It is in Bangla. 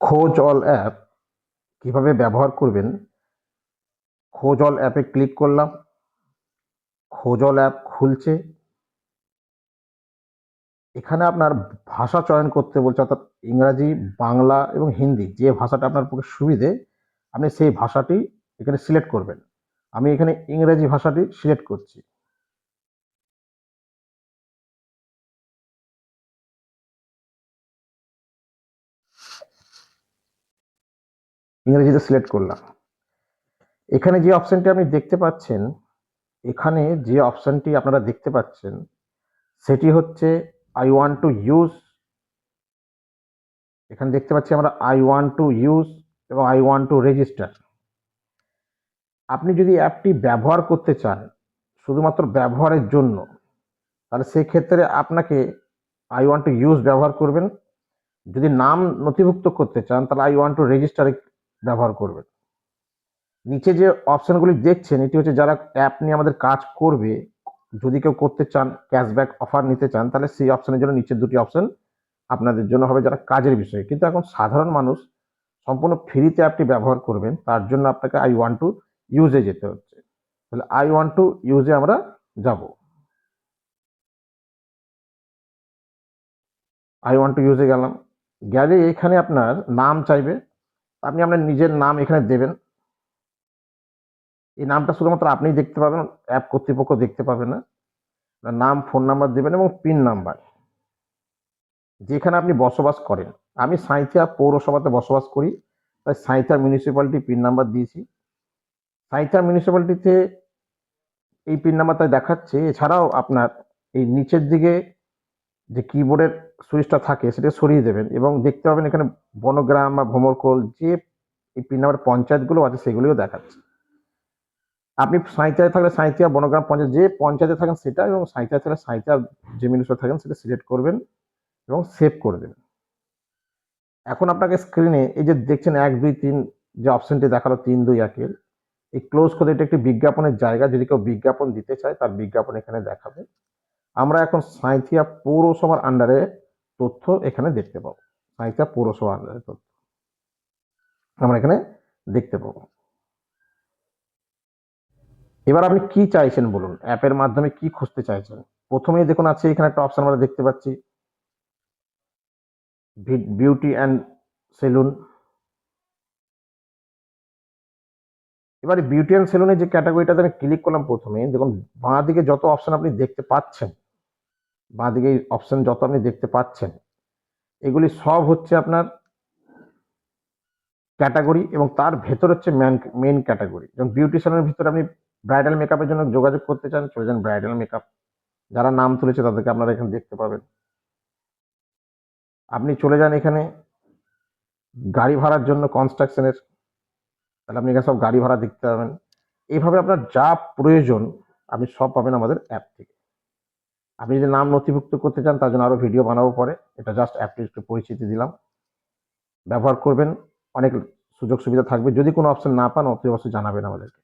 খোঁজ অল অ্যাপ কিভাবে ব্যবহার করবেন। খোঁজ অল অ্যাপে ক্লিক করলাম, খোঁজ অল অ্যাপ খুলছে। এখানে আপনার ভাষা চয়ন করতে বলছে, অর্থাৎ ইংরাজি, বাংলা এবং হিন্দি, যে ভাষাটা আপনার পক্ষে সুবিধে আপনি সেই ভাষাটি এখানে সিলেক্ট করবেন। আমি এখানে ইংরেজি ভাষাটি সিলেক্ট করছি। ইংরেজিতে সিলেক্ট করলাম। এখানে যে অপশনটি আপনি দেখতে পাচ্ছেন, এখানে যে অপশনটি আপনারা দেখতে পাচ্ছেন সেটি হচ্ছে আই ওয়ান্ট টু ইউজ। এখানে দেখতে পাচ্ছি আমরা আই ওয়ান্ট টু ইউজ এবং আই ওয়ান্ট টু রেজিস্টার। আপনি যদি অ্যাপটি ব্যবহার করতে চান শুধুমাত্র ব্যবহারের জন্য, তাহলে সেক্ষেত্রে আপনাকে আই ওয়ান্ট টু ইউজ ব্যবহার করবেন। যদি নাম নথিভুক্ত করতে চান তাহলে আই ওয়ান্ট টু রেজিস্টার ব্যবহার করবেন। নিচে যে অপশনগুলি দেখছেন এটি হচ্ছে যারা অ্যাপ নিয়ে আমাদের কাজ করবে, যদি কেউ করতে চান, ক্যাশব্যাক অফার নিতে চান, তাহলে সেই অপশনের জন্য নিচের দুটি অপশন আপনাদের জন্য হবে যারা কাজের বিষয়ে। কিন্তু এখন সাধারণ মানুষ সম্পূর্ণ ফ্রিতে অ্যাপটি ব্যবহার করবেন, তার জন্য আপনাকে আই ওয়ান্ট টু ইউজে যেতে হচ্ছে। তাহলে আই ওয়ান্ট টু ইউজে আমরা যাব। আই ওয়ান্ট টু ইউজে গেলাম। গেলে এখানে আপনার নাম চাইবে, আপনি আপনার নিজের নাম এখানে দেবেন। এই নামটা শুধুমাত্র আপনিই দেখতে পাবেন, অ্যাপ কর্তৃপক্ষ দেখতে পাবে না। নাম, ফোন নাম্বার দেবেন এবং পিন নাম্বার, যেখানে আপনি বসবাস করেন। আমি সাঁইথিয়া পৌরসভাতে বসবাস করি, তাই সাঁইথিয়া মিউনিসিপ্যালিটি পিন নাম্বার দিয়েছি। সাঁইথিয়া মিউনিসিপ্যালিটিতে এই পিন নাম্বারটা দেখাচ্ছে। এছাড়াও আপনার এই নিচের দিকে যে কিবোর্ডের সুইচটা থাকে সেটা সরিয়ে দেবেন এবং দেখতে পাবেন এখানে বনগ্রাম বা ভ্রমরকোল যে এই পিন নাম্বার পঞ্চায়েতগুলো আছে সেগুলিও দেখাচ্ছে। আপনি সাঁইথিয়ায় থাকলে সাঁইথিয়া বনগ্রাম পঞ্চায়েত, যে পঞ্চায়েতে থাকেন সেটা, এবং সাঁইথিয়া থাকলে সাঁইথিয়া যে মিউনিসিপ্যালিটি থাকেন সেটা সিলেক্ট করবেন এবং সেভ করে দেবেন। এখন আপনাকে স্ক্রিনে এই যে দেখছেন 1, 2, 3 যে অপশনটি দেখালো 3, 2, 1-এর, এই ক্লোজ করে এটা একটি বিজ্ঞাপনের জায়গা। যদি কেউ বিজ্ঞাপন দিতে চায় তার বিজ্ঞাপন এখানে দেখাবে। আমরা এখন সাঁইথিয়া পৌরসভার আন্ডারে তথ্য এখানে দেখতে পাবো। সাঁইথিয়া পৌরসভার আন্ডারে তথ্য আমরা এখানে দেখতে পাবো। এবার আপনি কি চাইছেন বলুন, অ্যাপের মাধ্যমে কি খুঁজতে চাইছেন। প্রথমেই দেখুন আছে এখানে একটা অপশন আমরা দেখতে পাচ্ছি, বিউটি অ্যান্ড সেলুন। এবারে বিউটি অ্যান্ড সেলুনের যে ক্যাটাগরিটাতে আমি ক্লিক করলাম, প্রথমে দেখুন বাঁ দিকে যত অপশন আপনি দেখতে পাচ্ছেন, বাঁ দিকে অপশন যত আপনি দেখতে পাচ্ছেন, এগুলি সব হচ্ছে আপনার ক্যাটাগরি এবং তার ভেতর হচ্ছে মেন ক্যাটাগরি। যেমন বিউটি সেলুনের ভিতরে আপনি ব্রাইডাল মেকআপের জন্য যোগাযোগ করতে চান, চলে যান ব্রাইডাল মেকআপ। যারা নাম তুলেছে তাদেরকে আপনারা এখানে দেখতে পাবেন। আপনি চলে যান এখানে গাড়ি ভাড়ার জন্য কনস্ট্রাকশনের, তাহলে আপনি এখানে সব গাড়ি ভাড়া দেখতে পাবেন। এইভাবে আপনার যা প্রয়োজন আপনি সব পাবেন আমাদের অ্যাপ থেকে। আপনি যদি নাম নথিভুক্ত করতে চান তার জন্য আরও ভিডিও বানাবো পরে, এটা জাস্ট অ্যাপটির একটু পরিচিতি দিলাম। ব্যবহার করবেন, অনেক সুযোগ সুবিধা থাকবে। যদি কোনো অপশন না পান অতি অবশ্যই জানাবেন আমাদেরকে।